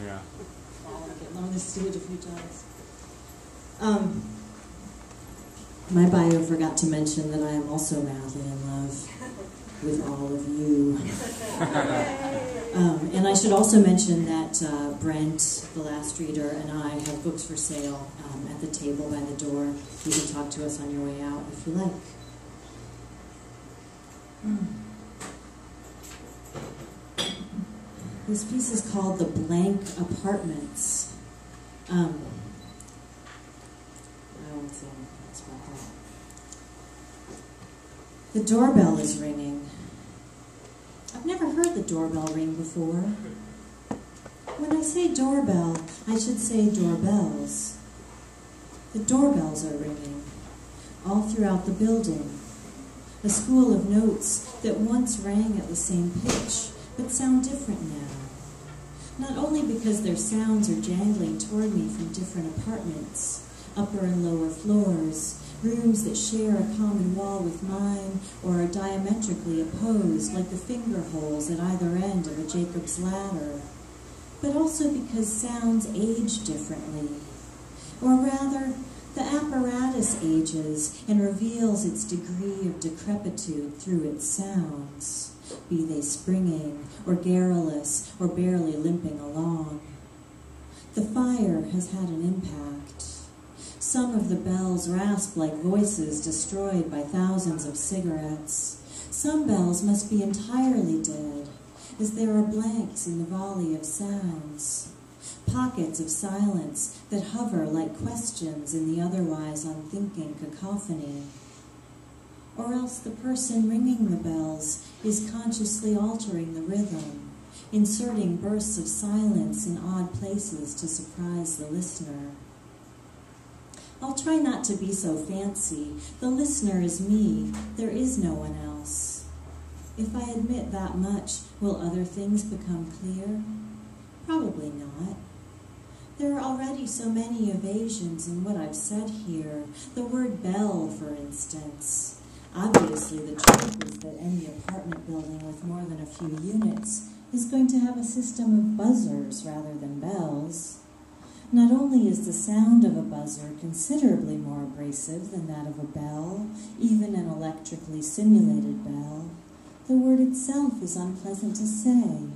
Yeah. I'll learn this to do it a few times. My bio forgot to mention that I am also madly in love with all of you. And I should also mention that Brent, the last reader, and I have books for sale at the table by the door. You can talk to us on your way out if you like. This piece is called The Blank Apartments. I won't say anything else about that. The doorbell is ringing. I've never heard the doorbell ring before. When I say doorbell, I should say doorbells. The doorbells are ringing, all throughout the building. A school of notes that once rang at the same pitch, but sound different now. Not only because their sounds are jangling toward me from different apartments, upper and lower floors, rooms that share a common wall with mine or are diametrically opposed like the finger holes at either end of a Jacob's ladder, but also because sounds age differently. Or rather, the apparatus ages and reveals its degree of decrepitude through its sounds, be they springing or garrulous or barely limping along. The fire has had an impact. Some of the bells rasp like voices destroyed by thousands of cigarettes. Some bells must be entirely dead, as there are blanks in the volley of sounds. Pockets of silence that hover like questions in the otherwise unthinking cacophony. Or else the person ringing the bells is consciously altering the rhythm, inserting bursts of silence in odd places to surprise the listener. I'll try not to be so fancy. The listener is me. There is no one else. If I admit that much, will other things become clear? Probably not. There are already so many evasions in what I've said here. The word bell, for instance. Obviously, the truth is that any apartment building with more than a few units is going to have a system of buzzers rather than bells. Not only is the sound of a buzzer considerably more abrasive than that of a bell, even an electrically simulated bell, the word itself is unpleasant to say,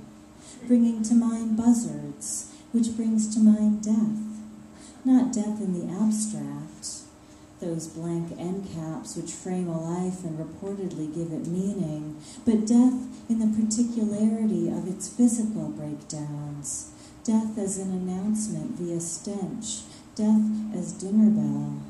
bringing to mind buzzards, which brings to mind death. Not death in the abstract, those blank end caps which frame a life and reportedly give it meaning, but death in the particularity of its physical breakdowns. Death as an announcement via stench. Death as dinner bell.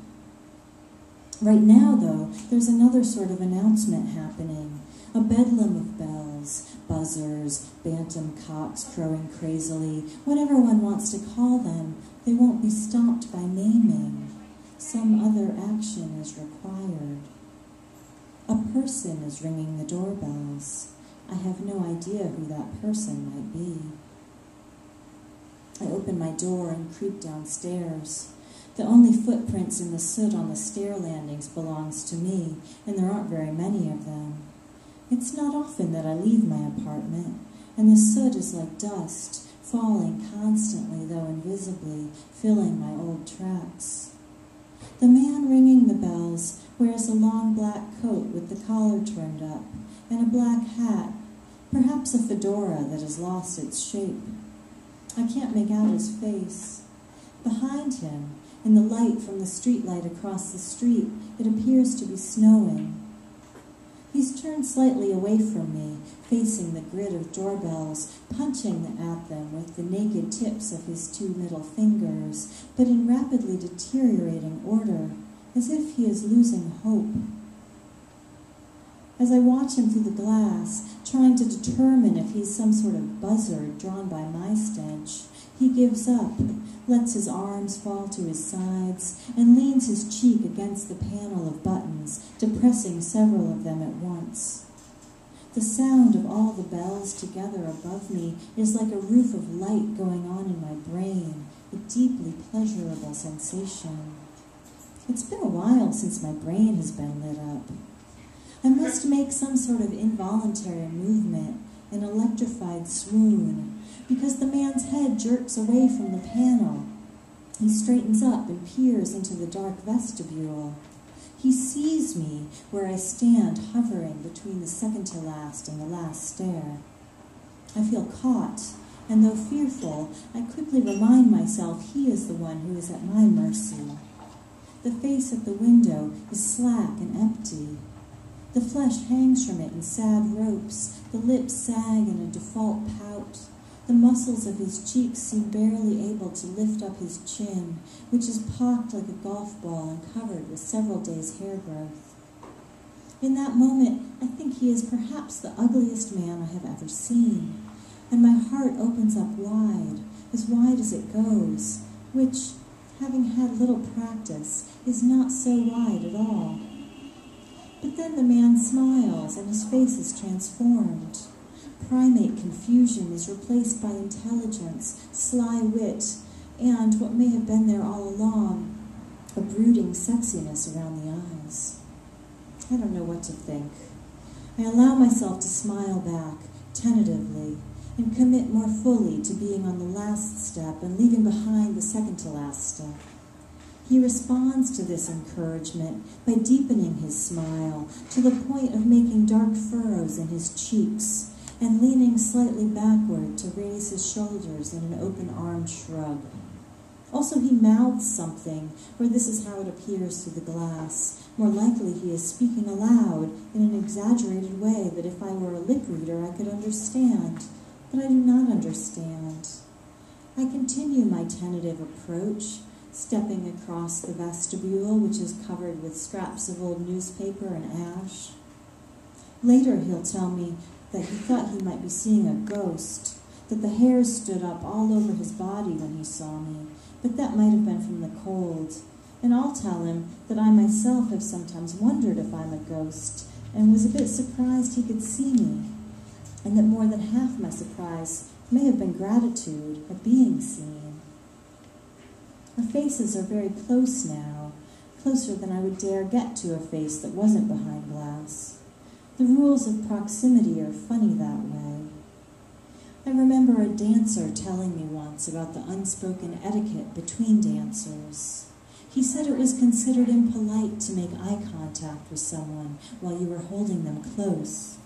Right now, though, there's another sort of announcement happening. A bedlam of bells, buzzers, bantam cocks crowing crazily, whatever one wants to call them, they won't be stopped by maiming. Some other action is required. A person is ringing the doorbells. I have no idea who that person might be. I open my door and creep downstairs. The only footprints in the soot on the stair landings belongs to me, and there aren't very many of them. It's not often that I leave my apartment, and the soot is like dust, falling constantly, though invisibly, filling my old tracks. The man ringing the bells wears a long black coat with the collar turned up, and a black hat, perhaps a fedora that has lost its shape. I can't make out his face. Behind him, in the light from the streetlight across the street, it appears to be snowing. He's turned slightly away from me, facing the grid of doorbells, punching at them with the naked tips of his 2 middle fingers, but in rapidly deteriorating order, as if he is losing hope. As I watch him through the glass, trying to determine if he's some sort of buzzard drawn by my stench, he gives up, lets his arms fall to his sides, and leans his cheek against the panel of buttons, depressing several of them at once. The sound of all the bells together above me is like a roof of light going on in my brain, a deeply pleasurable sensation. It's been a while since my brain has been lit up. I must make some sort of involuntary movement, an electrified swoon, because the man's head jerks away from the panel. He straightens up and peers into the dark vestibule. He sees me where I stand hovering between the second-to-last and the last stair. I feel caught, and though fearful, I quickly remind myself he is the one who is at my mercy. The face at the window is slack and empty. The flesh hangs from it in sad ropes, the lips sag in a default pout. The muscles of his cheeks seem barely able to lift up his chin, which is pocked like a golf ball and covered with several days' hair growth. In that moment, I think he is perhaps the ugliest man I have ever seen, and my heart opens up wide as it goes, which, having had little practice, is not so wide at all. But then the man smiles, and his face is transformed. Primate confusion is replaced by intelligence, sly wit, and, what may have been there all along, a brooding sexiness around the eyes. I don't know what to think. I allow myself to smile back, tentatively, and commit more fully to being on the last step and leaving behind the second-to-last step. He responds to this encouragement by deepening his smile to the point of making dark furrows in his cheeks and leaning slightly backward to raise his shoulders in an open-armed shrug. Also, he mouths something, or this is how it appears through the glass. More likely he is speaking aloud in an exaggerated way that if I were a lip reader I could understand, but I do not understand. I continue my tentative approach, stepping across the vestibule, which is covered with scraps of old newspaper and ash. Later he'll tell me that he thought he might be seeing a ghost, that the hairs stood up all over his body when he saw me, but that might have been from the cold. And I'll tell him that I myself have sometimes wondered if I'm a ghost, and was a bit surprised he could see me, and that more than half my surprise may have been gratitude at being seen. Our faces are very close now, closer than I would dare get to a face that wasn't behind glass. The rules of proximity are funny that way. I remember a dancer telling me once about the unspoken etiquette between dancers. He said it was considered impolite to make eye contact with someone while you were holding them close,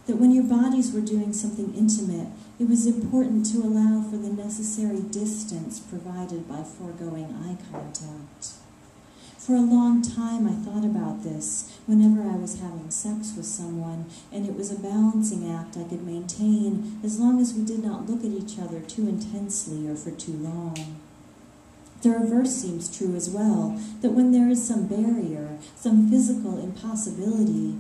that when your bodies were doing something intimate, it was important to allow for the necessary distance provided by foregoing eye contact. For a long time I thought about this whenever I was having sex with someone, and it was a balancing act I could maintain as long as we did not look at each other too intensely or for too long. The reverse seems true as well, that when there is some barrier, some physical impossibility,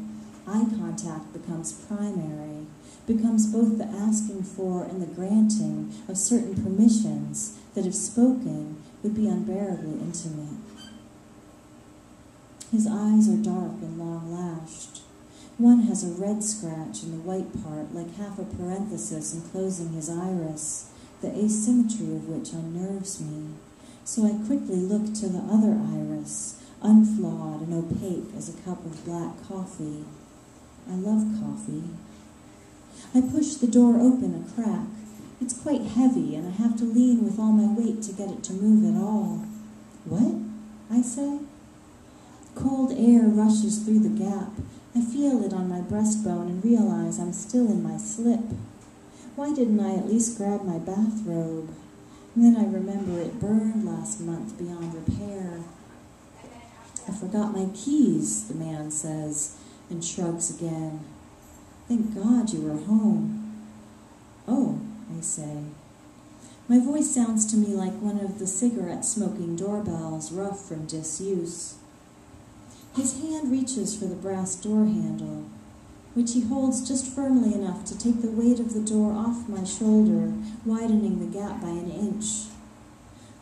eye contact becomes primary, becomes both the asking for and the granting of certain permissions that, if spoken, would be unbearably intimate. His eyes are dark and long-lashed. One has a red scratch in the white part, like half a parenthesis enclosing his iris, the asymmetry of which unnerves me. So I quickly look to the other iris, unflawed and opaque as a cup of black coffee. I love coffee. I push the door open a crack. It's quite heavy, and I have to lean with all my weight to get it to move at all. What? I say. Cold air rushes through the gap. I feel it on my breastbone and realize I'm still in my slip. Why didn't I at least grab my bathrobe? And then I remember it burned last month beyond repair. I forgot my keys, the man says, and shrugs again. Thank God you were home. Oh, I say. My voice sounds to me like one of the cigarette-smoking doorbells, rough from disuse. His hand reaches for the brass door handle, which he holds just firmly enough to take the weight of the door off my shoulder, widening the gap by an inch.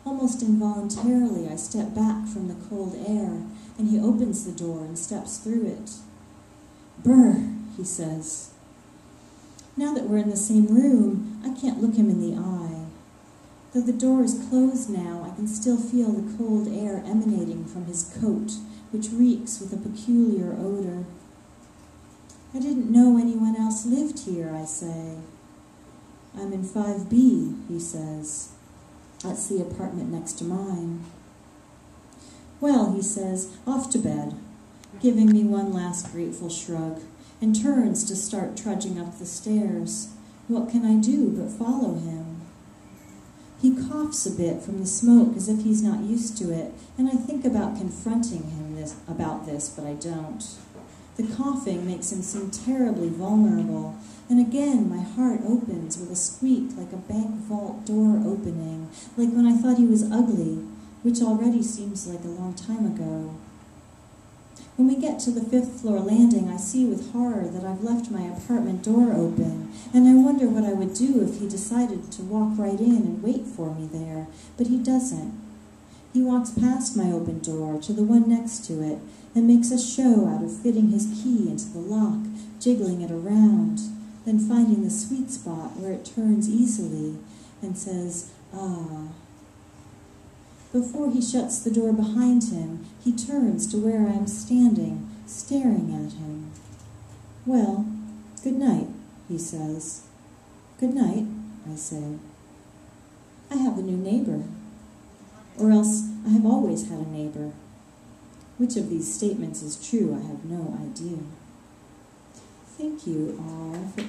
Almost involuntarily, I step back from the cold air, and he opens the door and steps through it. Brr, he says. Now that we're in the same room, I can't look him in the eye. Though the door is closed now, I can still feel the cold air emanating from his coat, which reeks with a peculiar odor. I didn't know anyone else lived here, I say. I'm in 5B, he says. That's the apartment next to mine. Well, he says, off to bed, giving me one last grateful shrug, and turns to start trudging up the stairs. What can I do but follow him? He coughs a bit from the smoke as if he's not used to it, and I think about confronting him about this, but I don't. The coughing makes him seem terribly vulnerable, and again my heart opens with a squeak like a bank vault door opening, like when I thought he was ugly, which already seems like a long time ago. When we get to the 5th floor landing, I see with horror that I've left my apartment door open, and I wonder what I would do if he decided to walk right in and wait for me there, but he doesn't. He walks past my open door to the one next to it and makes a show out of fitting his key into the lock, jiggling it around, then finding the sweet spot where it turns easily and says, "Ah." Before he shuts the door behind him, he turns to where I am standing, staring at him. "Well, good night," he says. "Good night," I say. I have a new neighbor. Or else I have always had a neighbor. Which of these statements is true, I have no idea. Thank you all for